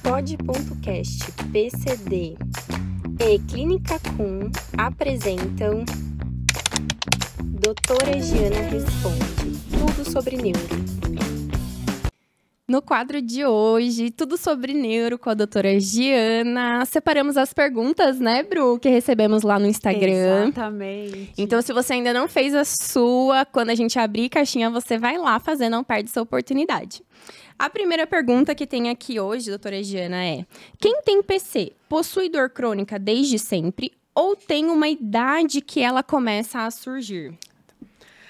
Pod.cast PCD e Clínica Com apresentam Doutora Giana Responde, tudo sobre neuro. No quadro de hoje, tudo sobre neuro com a doutora Giana. Separamos as perguntas, né, Bru, que recebemos lá no Instagram. Exatamente. Então, se você ainda não fez a sua, quando a gente abrir caixinha, você vai lá fazer, não perde essa oportunidade. A primeira pergunta que tem aqui hoje, doutora Giana, é: quem tem PC possui dor crônica desde sempre ou tem uma idade que ela começa a surgir?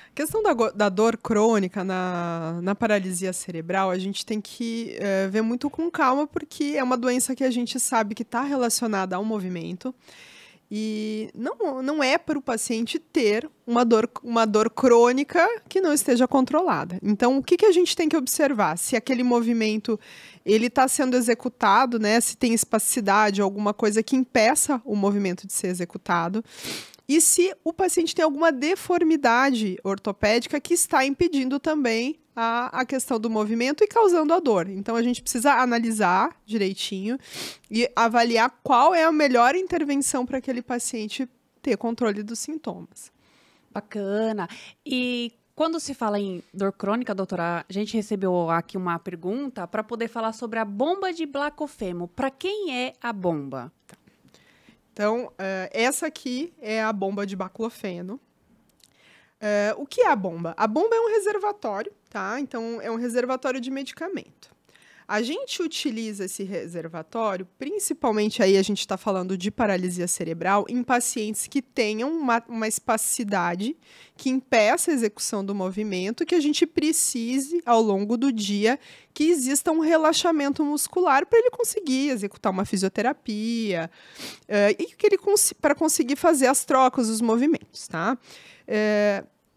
A questão da dor crônica na paralisia cerebral, a gente tem que ver muito com calma, porque é uma doença que a gente sabe que está relacionada ao movimento e não é para o paciente ter uma dor crônica que não esteja controlada. Então, o que a gente tem que observar? Se aquele movimento ele está sendo executado, né? Se tem espasticidade, alguma coisa que impeça o movimento de ser executado. E se o paciente tem alguma deformidade ortopédica que está impedindo também a questão do movimento e causando a dor. Então, a gente precisa analisar direitinho e avaliar qual é a melhor intervenção para aquele paciente ter controle dos sintomas. Bacana. E quando se fala em dor crônica, doutora, a gente recebeu aqui uma pergunta para poder falar sobre a bomba de Blacofemo. Para quem é a bomba? Então, essa aqui é a bomba de baclofeno. O que é a bomba? A bomba é um reservatório, tá? Então, é um reservatório de medicamento. A gente utiliza esse reservatório, principalmente aí a gente está falando de paralisia cerebral, em pacientes que tenham uma espasticidade que impeça a execução do movimento, que a gente precise, ao longo do dia, que exista um relaxamento muscular para ele conseguir executar uma fisioterapia e que ele para conseguir fazer as trocas, os movimentos, tá?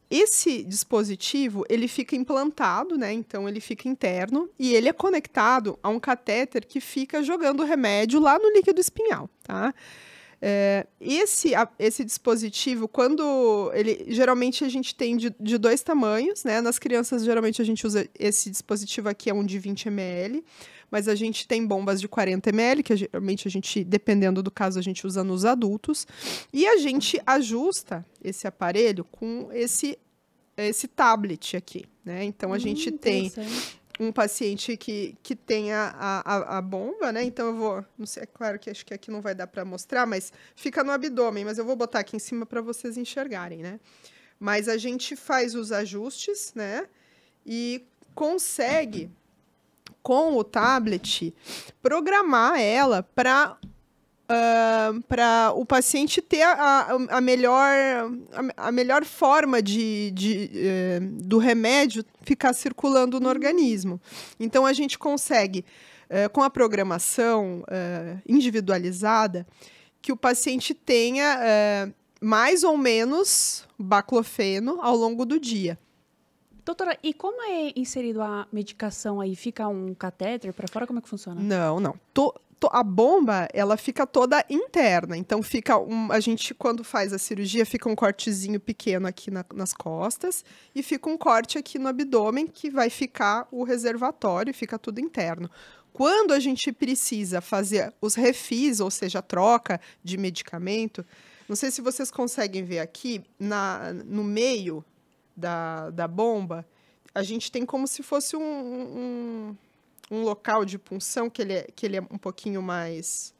Esse dispositivo, ele fica implantado, né? Então, ele fica interno e ele é conectado a um catéter que fica jogando o remédio lá no líquido espinhal, tá? Esse dispositivo, geralmente a gente tem de dois tamanhos, né? Nas crianças, geralmente a gente usa esse dispositivo aqui, é um de 20 ml, mas a gente tem bombas de 40 ml, que geralmente a gente, dependendo do caso, a gente usa nos adultos. E a gente ajusta esse aparelho com esse tablet aqui, né? Então, a gente tem um paciente que tem a bomba, né? Então, eu vou... Não sei, é claro que acho que aqui não vai dar para mostrar, mas fica no abdômen. Mas eu vou botar aqui em cima para vocês enxergarem, né? Mas a gente faz os ajustes, né? E consegue, com o tablet, programar ela para o paciente ter a melhor forma do remédio ficar circulando no organismo. Então, a gente consegue, com a programação individualizada, que o paciente tenha mais ou menos baclofeno ao longo do dia. Doutora, e como é inserido a medicação aí? Fica um catéter para fora? Como é que funciona? Não. A bomba, ela fica toda interna. Então, a gente, quando faz a cirurgia, fica um cortezinho pequeno aqui nas costas e fica um corte aqui no abdômen, que vai ficar o reservatório, fica tudo interno. Quando a gente precisa fazer os refis, ou seja, a troca de medicamento, não sei se vocês conseguem ver aqui, no meio da bomba, a gente tem como se fosse um local de punção que ele é um pouquinho mais...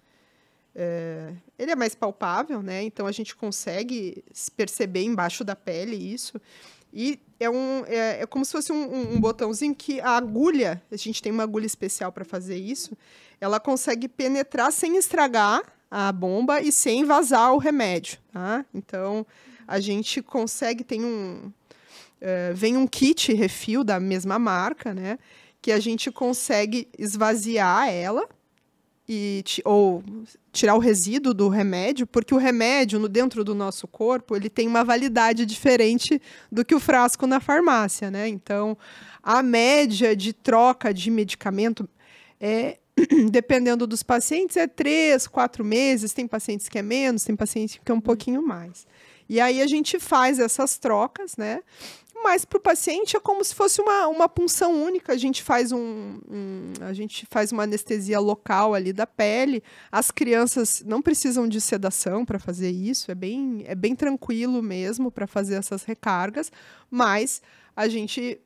ele é mais palpável, né? Então, a gente consegue perceber embaixo da pele isso. E é como se fosse um botãozinho que a agulha, a gente tem uma agulha especial para fazer isso, ela consegue penetrar sem estragar a bomba e sem vazar o remédio, tá? Então, a gente consegue, vem um kit refil da mesma marca, né? Que a gente consegue esvaziar ela ou tirar o resíduo do remédio, porque o remédio dentro do nosso corpo, ele tem uma validade diferente do que o frasco na farmácia, né? Então, a média de troca de medicamento dependendo dos pacientes, é 3, 4 meses, tem pacientes que é menos, tem pacientes que é um pouquinho mais. E aí a gente faz essas trocas, né? mas para o paciente é como se fosse uma punção única. A gente faz uma anestesia local ali da pele. As crianças não precisam de sedação para fazer isso. É bem tranquilo mesmo para fazer essas recargas, mas a gente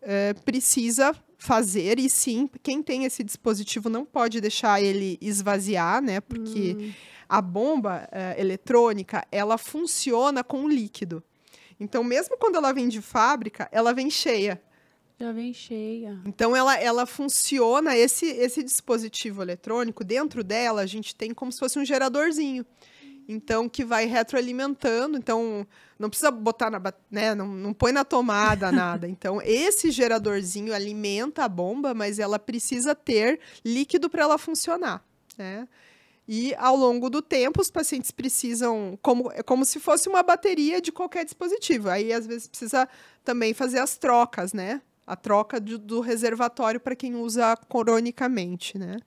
precisa fazer, e sim, quem tem esse dispositivo não pode deixar ele esvaziar, né? Porque a bomba eletrônica, ela funciona com líquido. Então, mesmo quando ela vem de fábrica, ela vem cheia. Já vem cheia. Então, ela funciona, esse dispositivo eletrônico, dentro dela, a gente tem como se fosse um geradorzinho. Então, que vai retroalimentando. Então, não precisa botar né, não põe na tomada nada. Então, esse geradorzinho alimenta a bomba, mas ela precisa ter líquido para ela funcionar, né? E, ao longo do tempo, os pacientes precisam, como se fosse uma bateria de qualquer dispositivo. Aí, às vezes, precisa também fazer as trocas, né? A troca do reservatório para quem usa cronicamente, né?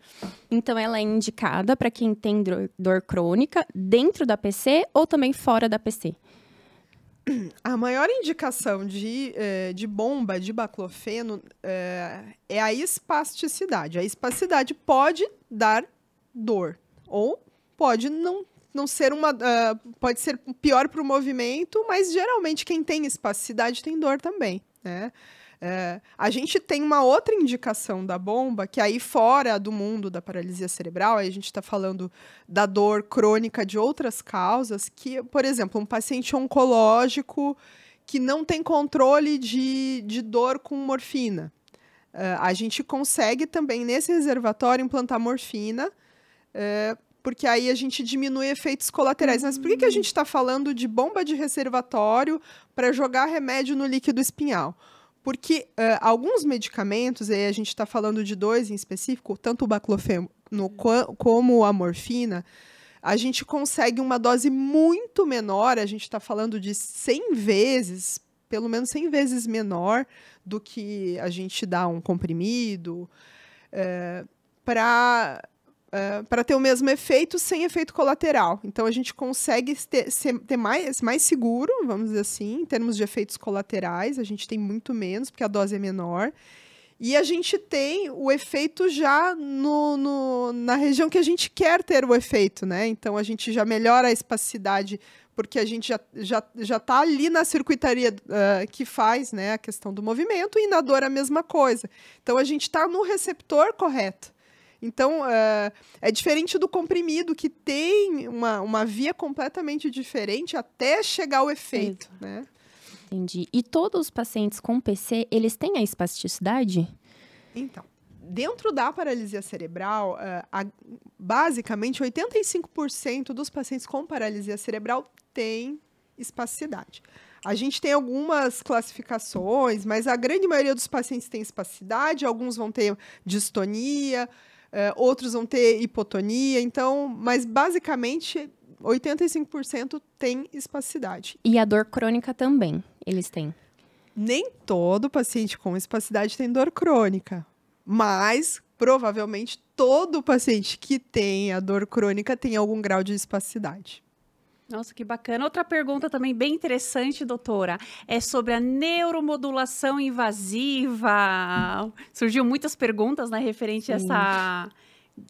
Então, ela é indicada para quem tem dor crônica dentro da PC ou também fora da PC? A maior indicação de bomba de baclofeno é a espasticidade. A espasticidade pode dar dor. Ou pode não ser pode ser pior para o movimento, mas geralmente quem tem espasticidade tem dor também, né? A gente tem uma outra indicação da bomba, que aí fora do mundo da paralisia cerebral, aí a gente está falando da dor crônica de outras causas, que, por exemplo, um paciente oncológico que não tem controle de dor com morfina. A gente consegue também, nesse reservatório, implantar morfina, porque aí a gente diminui efeitos colaterais. Mas por que a gente está falando de bomba de reservatório para jogar remédio no líquido espinhal? Porque alguns medicamentos, aí a gente está falando de 2 em específico, tanto o baclofeno como a morfina, a gente consegue uma dose muito menor, a gente está falando de 100 vezes, pelo menos 100 vezes menor do que a gente dá um comprimido, para ter o mesmo efeito sem efeito colateral. Então, a gente consegue ter mais seguro, vamos dizer assim, em termos de efeitos colaterais. A gente tem muito menos, porque a dose é menor. E a gente tem o efeito já na região que a gente quer ter o efeito, né? Então, a gente já melhora a espasticidade, porque a gente já tá ali na circuitaria que faz, né, a questão do movimento, e na dor a mesma coisa. Então, a gente está no receptor correto. Então, é diferente do comprimido, que tem uma via completamente diferente até chegar ao efeito, né? Entendi. E todos os pacientes com PC, eles têm a espasticidade? Então, dentro da paralisia cerebral, basicamente 85% dos pacientes com paralisia cerebral têm espasticidade. A gente tem algumas classificações, mas a grande maioria dos pacientes tem espasticidade, alguns vão ter distonia, outros vão ter hipotonia, então, mas basicamente 85% tem espasticidade. E a dor crônica também, eles têm? Nem todo paciente com espasticidade tem dor crônica, mas provavelmente todo paciente que tem a dor crônica tem algum grau de espasticidade. Nossa, que bacana. Outra pergunta também bem interessante, doutora, é sobre a neuromodulação invasiva. Surgiu muitas perguntas, né, referente a essa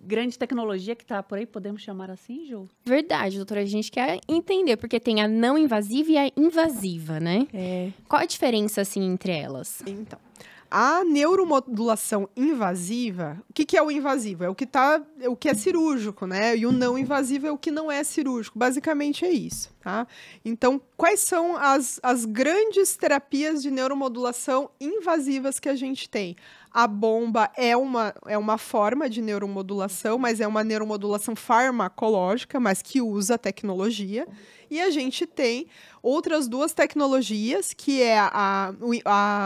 grande tecnologia que está por aí, podemos chamar assim, Ju? Verdade, doutora. A gente quer entender, porque tem a não invasiva e a invasiva, né? Qual a diferença, assim, entre elas? Então, a neuromodulação invasiva, o que é o invasivo? É o que é cirúrgico, né? E o não invasivo é o que não é cirúrgico. Basicamente é isso, tá? Então, quais são as grandes terapias de neuromodulação invasivas que a gente tem? A bomba é uma forma de neuromodulação, mas é uma neuromodulação farmacológica, mas que usa tecnologia. E a gente tem outras 2 tecnologias, que é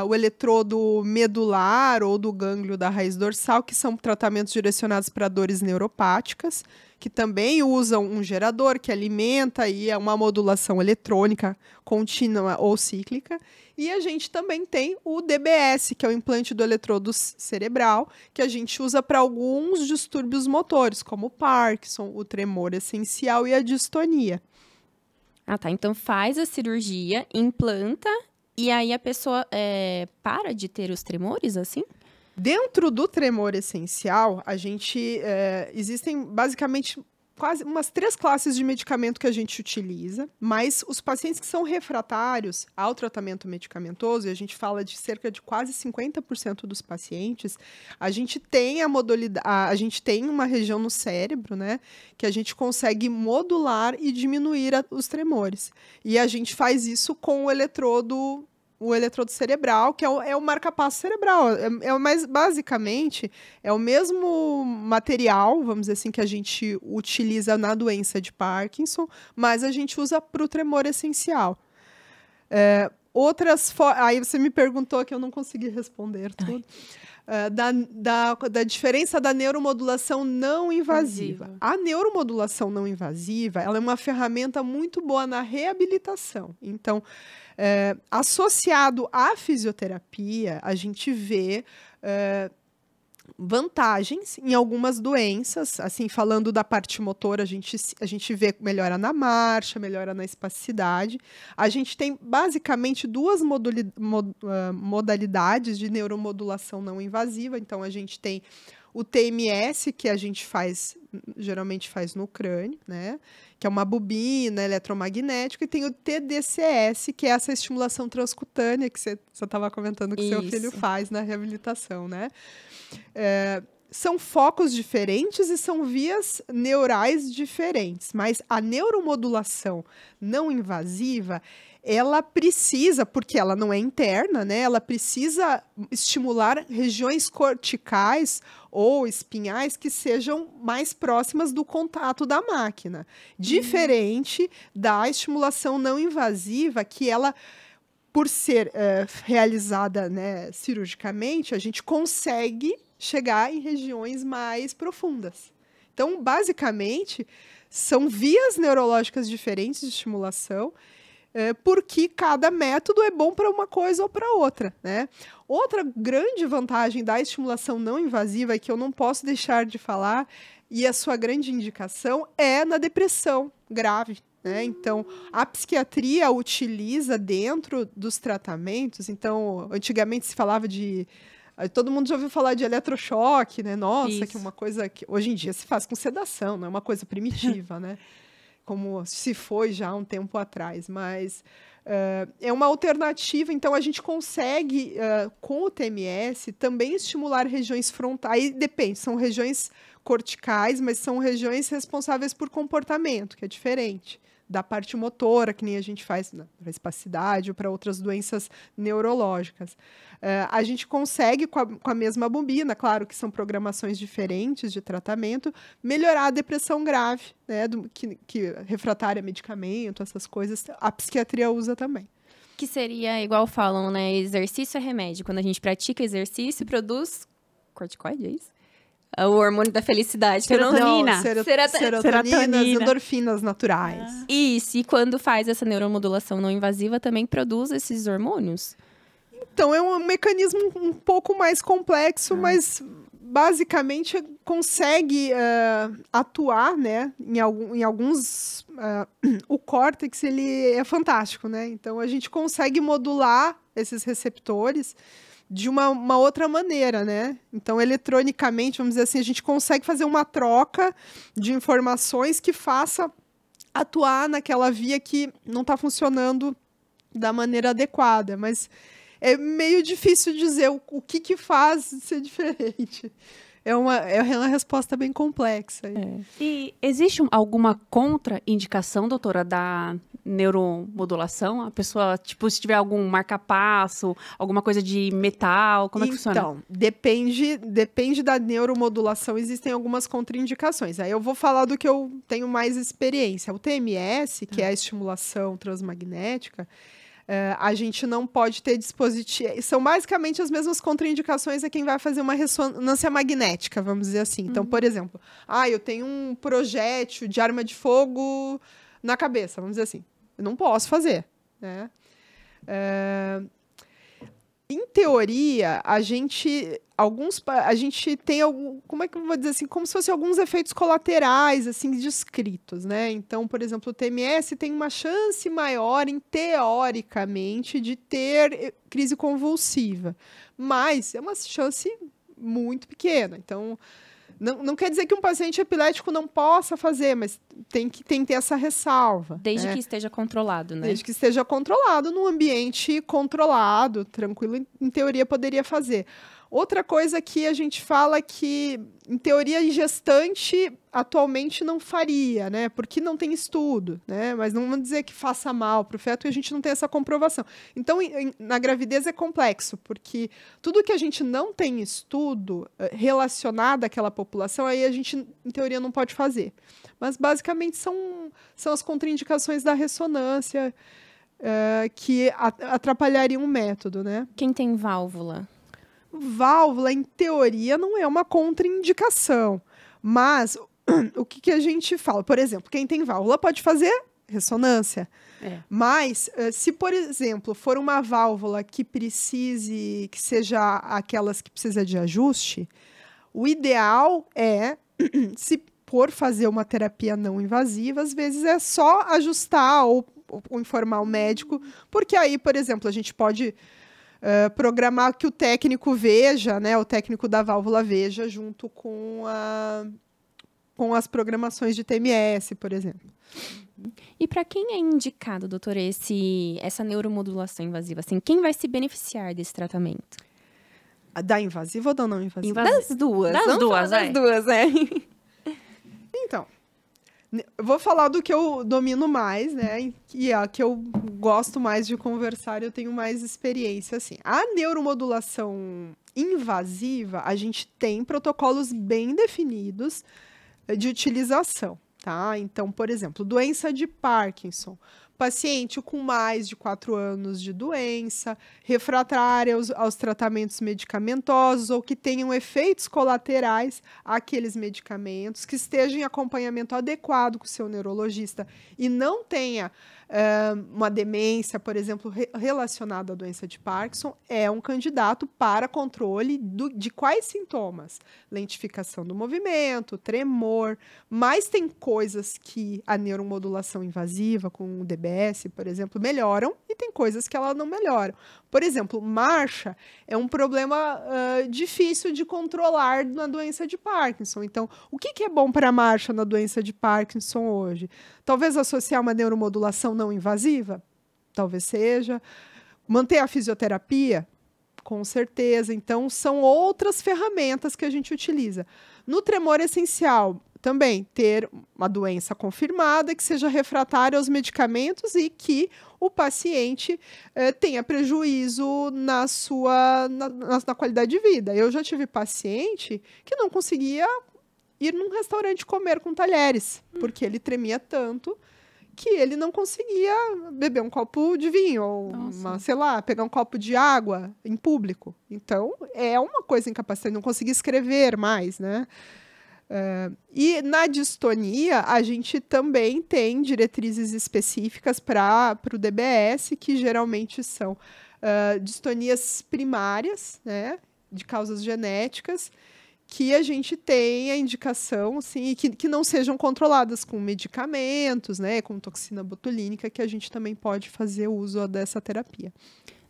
o eletrodo medular ou do gânglio da raiz dorsal, que são tratamentos direcionados para dores neuropáticas, que também usam um gerador que alimenta, e é uma modulação eletrônica contínua ou cíclica. E a gente também tem o DBS, que é o implante do eletrodo cerebral, que a gente usa para alguns distúrbios motores, como o Parkinson, o tremor essencial e a distonia. Ah, tá. Então faz a cirurgia, implanta E aí a pessoa para de ter os tremores, assim? Dentro do tremor essencial, a gente existem basicamente quase umas 3 classes de medicamento que a gente utiliza, mas os pacientes que são refratários ao tratamento medicamentoso, e a gente fala de cerca de quase 50% dos pacientes, a gente tem a gente tem uma região no cérebro, né, que a gente consegue modular e diminuir os tremores. E a gente faz isso com o eletrodo cerebral, que é o marca-passo cerebral. Mas, basicamente, é o mesmo material, vamos dizer assim, que a gente utiliza na doença de Parkinson, mas a gente usa para o tremor essencial. Aí você me perguntou que eu não consegui responder tudo. Da diferença da neuromodulação não invasiva. A neuromodulação não invasiva, ela é uma ferramenta muito boa na reabilitação. Então, associado à fisioterapia, a gente vê vantagens em algumas doenças. Assim, falando da parte motora, a gente vê melhora na marcha, melhora na espasticidade. A gente tem basicamente 2 modalidades de neuromodulação não invasiva. Então, a gente tem o TMS, que a gente geralmente faz no crânio, né? Que é uma bobina eletromagnética, e tem o TDCS, que é essa estimulação transcutânea que você estava comentando que seu filho faz na reabilitação, né? São focos diferentes e são vias neurais diferentes, mas a neuromodulação não invasiva, ela precisa, porque ela não é interna, né? Ela precisa estimular regiões corticais ou espinhais que sejam mais próximas do contato da máquina. Diferente da estimulação não invasiva, que ela, por ser realizada, né, cirurgicamente, a gente consegue chegar em regiões mais profundas. Então, basicamente, são vias neurológicas diferentes de estimulação, porque cada método é bom para uma coisa ou para outra, né? Outra grande vantagem da estimulação não invasiva, que eu não posso deixar de falar, e a sua grande indicação, é na depressão grave, né? Então, a psiquiatria utiliza dentro dos tratamentos. Então, antigamente se falava todo mundo já ouviu falar de eletrochoque, né? Nossa, isso. Que é uma coisa que hoje em dia se faz com sedação, não é uma coisa primitiva, né? Como se foi já um tempo atrás, mas é uma alternativa. Então, a gente consegue, com o TMS, também estimular regiões frontais. Aí depende, são regiões corticais, mas são regiões responsáveis por comportamento, que é diferente da parte motora, que nem a gente faz para espasticidade ou para outras doenças neurológicas. A gente consegue, com a mesma bobina, claro que são programações diferentes de tratamento, melhorar a depressão grave, né, que refratária a medicamento, essas coisas, a psiquiatria usa também. Que seria, igual falam, né, exercício é remédio. Quando a gente pratica exercício, produz corticoide, é isso? O hormônio da felicidade. Serotonina. Serotonina, endorfinas naturais. Isso, e quando faz essa neuromodulação não invasiva, também produz esses hormônios? Então, é um mecanismo um pouco mais complexo, mas basicamente consegue atuar, né, em alguns... o córtex, ele é fantástico, né? Então, a gente consegue modular esses receptores de uma outra maneira, né? Então, eletronicamente, vamos dizer assim, a gente consegue fazer uma troca de informações que faça atuar naquela via que não está funcionando da maneira adequada, mas é meio difícil dizer o que faz ser diferente. É uma resposta bem complexa. E existe alguma contraindicação, doutora, da neuromodulação? A pessoa, tipo, se tiver algum marca-passo, alguma coisa de metal, como é que funciona? Então, depende da neuromodulação, existem algumas contraindicações. Aí eu vou falar do que eu tenho mais experiência. O TMS, que é a estimulação transmagnética, a gente não pode ter dispositivo... São basicamente as mesmas contraindicações a quem vai fazer uma ressonância magnética, vamos dizer assim. Então, por exemplo, eu tenho um projétil de arma de fogo na cabeça, vamos dizer assim. Eu não posso fazer, né? Em teoria, a gente tem como é que eu vou dizer assim, como se fossem alguns efeitos colaterais, assim, descritos, né? Então, por exemplo, o TMS tem uma chance maior, teoricamente, de ter crise convulsiva, mas é uma chance muito pequena. Então, não quer dizer que um paciente epilético não possa fazer, mas tem que ter essa ressalva. Desde que esteja controlado, né? Desde que esteja controlado, num ambiente controlado, tranquilo, em teoria poderia fazer. Outra coisa que a gente fala que, em teoria, em gestante, atualmente não faria, né? Porque não tem estudo, né? Mas não vamos dizer que faça mal para o feto e a gente não tem essa comprovação. Então, na gravidez é complexo, porque tudo que a gente não tem estudo relacionado àquela população, aí a gente, em teoria, não pode fazer. Mas, basicamente, são as contraindicações da ressonância que atrapalhariam o método, né? Quem tem válvula? Válvula, em teoria, não é uma contraindicação. Mas o que a gente fala? Por exemplo, quem tem válvula pode fazer ressonância. Mas, se, por exemplo, for uma válvula que seja aquelas que precisa de ajuste, o ideal é, se for fazer uma terapia não invasiva, às vezes é só ajustar ou informar o médico, porque aí, por exemplo, a gente pode programar que o técnico veja, né, o técnico da válvula veja junto com as programações de TMS, por exemplo. E para quem é indicado, doutora, essa neuromodulação invasiva? Assim, quem vai se beneficiar desse tratamento? Da invasiva ou da não invasiva? Das duas. Das duas, Então, eu vou falar do que eu domino mais, né? E a que eu gosto mais de conversar, eu tenho mais experiência, assim. A neuromodulação invasiva, a gente tem protocolos bem definidos de utilização, tá? Então, por exemplo, doença de Parkinson. Paciente com mais de 4 anos de doença, refratária aos tratamentos medicamentosos ou que tenham efeitos colaterais àqueles medicamentos, que esteja em acompanhamento adequado com o seu neurologista e não tenha uma demência, por exemplo, relacionada à doença de Parkinson, é um candidato para controle de quais sintomas? Lentificação do movimento, tremor, mas tem coisas que a neuromodulação invasiva, com o DBS, por exemplo, melhoram e tem coisas que ela não melhora. Por exemplo, marcha é um problema difícil de controlar na doença de Parkinson. Então, o que é bom para a marcha na doença de Parkinson hoje? Talvez associar uma neuromodulação não invasiva? Talvez seja. Manter a fisioterapia? Com certeza. Então, são outras ferramentas que a gente utiliza. No tremor essencial, também ter uma doença confirmada, que seja refratária aos medicamentos e que o paciente tenha prejuízo na qualidade de vida. Eu já tive paciente que não conseguia ir num restaurante comer com talheres, porque ele tremia tanto que ele não conseguia beber um copo de vinho ou, pegar um copo de água em público. Então, é uma coisa incapacitante, não conseguia escrever mais, né? E na distonia, a gente também tem diretrizes específicas para o DBS, que geralmente são distonias primárias, né, de causas genéticas, que a gente tem a indicação, assim, que não sejam controladas com medicamentos, né, com toxina botulínica, que a gente também pode fazer uso dessa terapia.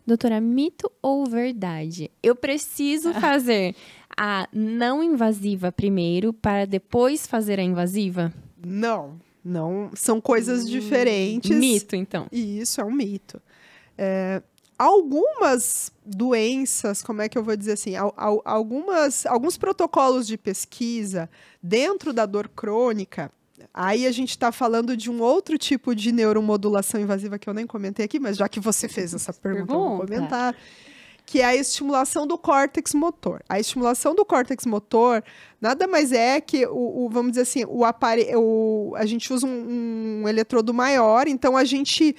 Doutora, mito ou verdade? Eu preciso fazer a não invasiva primeiro para depois fazer a invasiva? Não. São coisas diferentes. Mito, então. Isso, é um mito. Algumas doenças, como é que eu vou dizer assim? Alguns protocolos de pesquisa dentro da dor crônica. Aí a gente está falando de um outro tipo de neuromodulação invasiva que eu nem comentei aqui, mas já que você fez essa pergunta, eu vou comentar. Que é a estimulação do córtex motor. A estimulação do córtex motor nada mais é que, vamos dizer assim, a gente usa um eletrodo maior, então a gente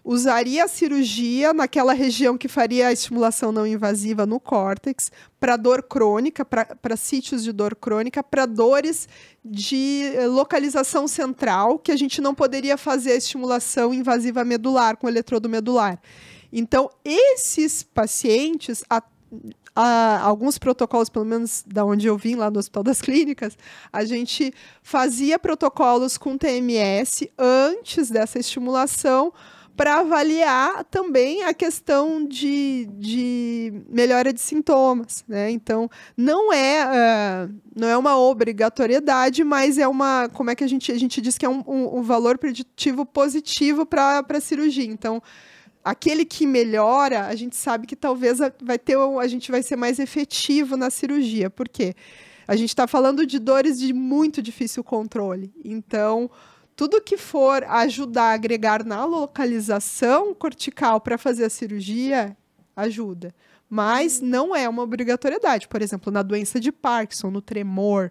usaria a cirurgia naquela região que faria a estimulação não invasiva no córtex, para dor crônica, para sítios de dor crônica, para dores de localização central, que a gente não poderia fazer a estimulação invasiva medular com eletrodo medular. Então, esses pacientes, alguns protocolos, pelo menos da onde eu vim, lá no Hospital das Clínicas, a gente fazia protocolos com TMS antes dessa estimulação para avaliar também a questão de melhora de sintomas, né? Então, não é uma obrigatoriedade, mas é uma, como é que a gente diz que é um valor preditivo positivo para a cirurgia. Então, aquele que melhora, a gente sabe que talvez a gente vai ser mais efetivo na cirurgia. Por quê? A gente está falando de dores de muito difícil controle. Então, tudo que for ajudar a agregar na localização cortical para fazer a cirurgia, ajuda. Mas não é uma obrigatoriedade. Por exemplo, na doença de Parkinson, no tremor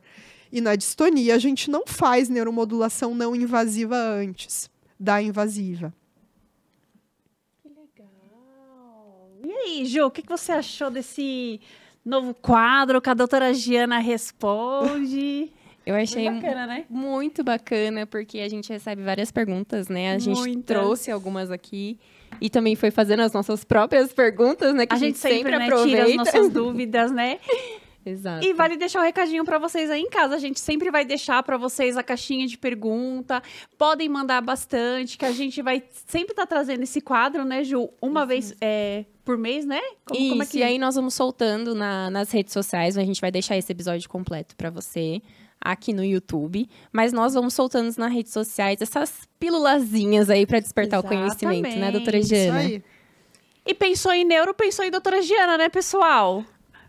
e na distonia, a gente não faz neuromodulação não invasiva antes da invasiva. Que legal! E aí, Ju, o que você achou desse novo quadro que a doutora Giana responde? Eu achei bacana, né? Muito bacana, porque a gente recebe várias perguntas, né? A gente trouxe algumas aqui e também foi fazendo as nossas próprias perguntas, né? Que a gente sempre aproveita. Tira as nossas dúvidas, né? Exato. E vale deixar um recadinho para vocês aí em casa. A gente sempre vai deixar para vocês a caixinha de pergunta. Podem mandar bastante, que a gente vai sempre estar trazendo esse quadro, né, Ju? Uma vez por mês, né? Como é que... E aí nós vamos soltando nas redes sociais. A gente vai deixar esse episódio completo para você aqui no YouTube, mas nós vamos soltando nas redes sociais essas pílulazinhas aí para despertar o conhecimento, né, doutora Giana? Isso aí. E pensou em neuro, pensou em doutora Giana, né, pessoal?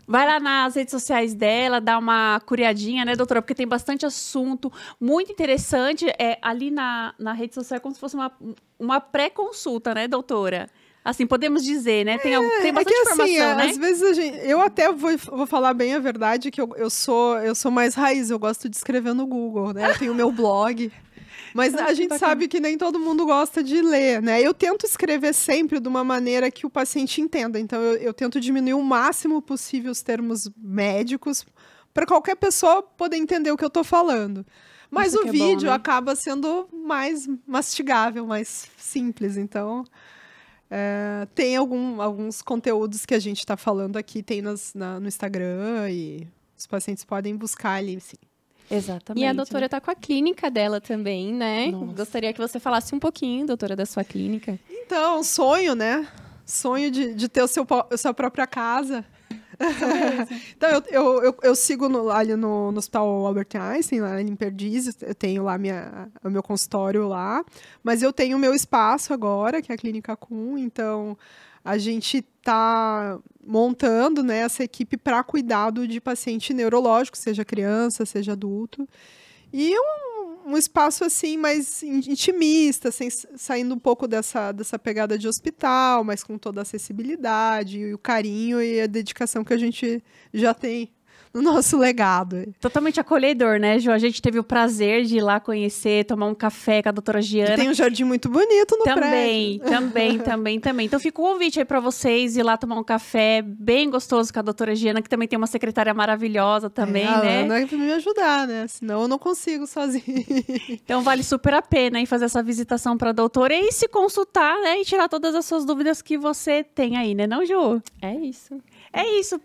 Vai lá nas redes sociais dela, dá uma curiadinha, né, doutora? Porque tem bastante assunto muito interessante. Ali na rede social é como se fosse uma pré-consulta, né, doutora? Assim, podemos dizer, né? Tem bastante informação, né? Às vezes eu até vou falar bem a verdade, que eu sou mais raiz, eu gosto de escrever no Google, né? Eu tenho o meu blog. Mas a gente sabe que nem todo mundo gosta de ler, né? Eu tento escrever sempre de uma maneira que o paciente entenda. Então, eu tento diminuir o máximo possível os termos médicos para qualquer pessoa poder entender o que eu estou falando. Mas o vídeo acaba sendo mais mastigável, mais simples. Então... tem alguns conteúdos que a gente está falando aqui, tem no Instagram e os pacientes podem buscar ali, sim. Exatamente. E a doutora está com a clínica dela também, né? Nossa. Gostaria que você falasse um pouquinho, doutora, da sua clínica. Então, sonho, né? Sonho de ter a sua própria casa. Então, eu sigo ali no Hospital Albert Einstein, lá em Perdizes, eu tenho lá o meu consultório lá, mas eu tenho o meu espaço agora, que é a Clínica Kuhn, então a gente está montando, né, essa equipe para cuidado de paciente neurológico, seja criança, seja adulto, e um espaço assim mais intimista, saindo um pouco dessa pegada de hospital, mas com toda a acessibilidade e o carinho e a dedicação que a gente já tem no nosso legado. Totalmente acolhedor, né, Ju? A gente teve o prazer de ir lá conhecer, tomar um café com a doutora Giana. E tem um jardim muito bonito no prédio. Também. Então fica o convite aí para vocês ir lá tomar um café bem gostoso com a doutora Giana, que também tem uma secretária maravilhosa também, né? Ana é pra me ajudar, né? Senão eu não consigo sozinha. Então vale super a pena hein, fazer essa visitação para a doutora e se consultar, né? E tirar todas as suas dúvidas que você tem aí, né, não, Ju? É isso. É isso.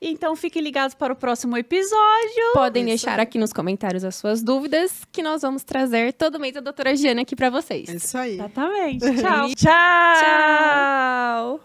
Então, fiquem ligados para o próximo episódio. Podem deixar aqui nos comentários as suas dúvidas, que nós vamos trazer todo mês a doutora Giana aqui para vocês. É isso aí. Exatamente. Tchau. Tchau.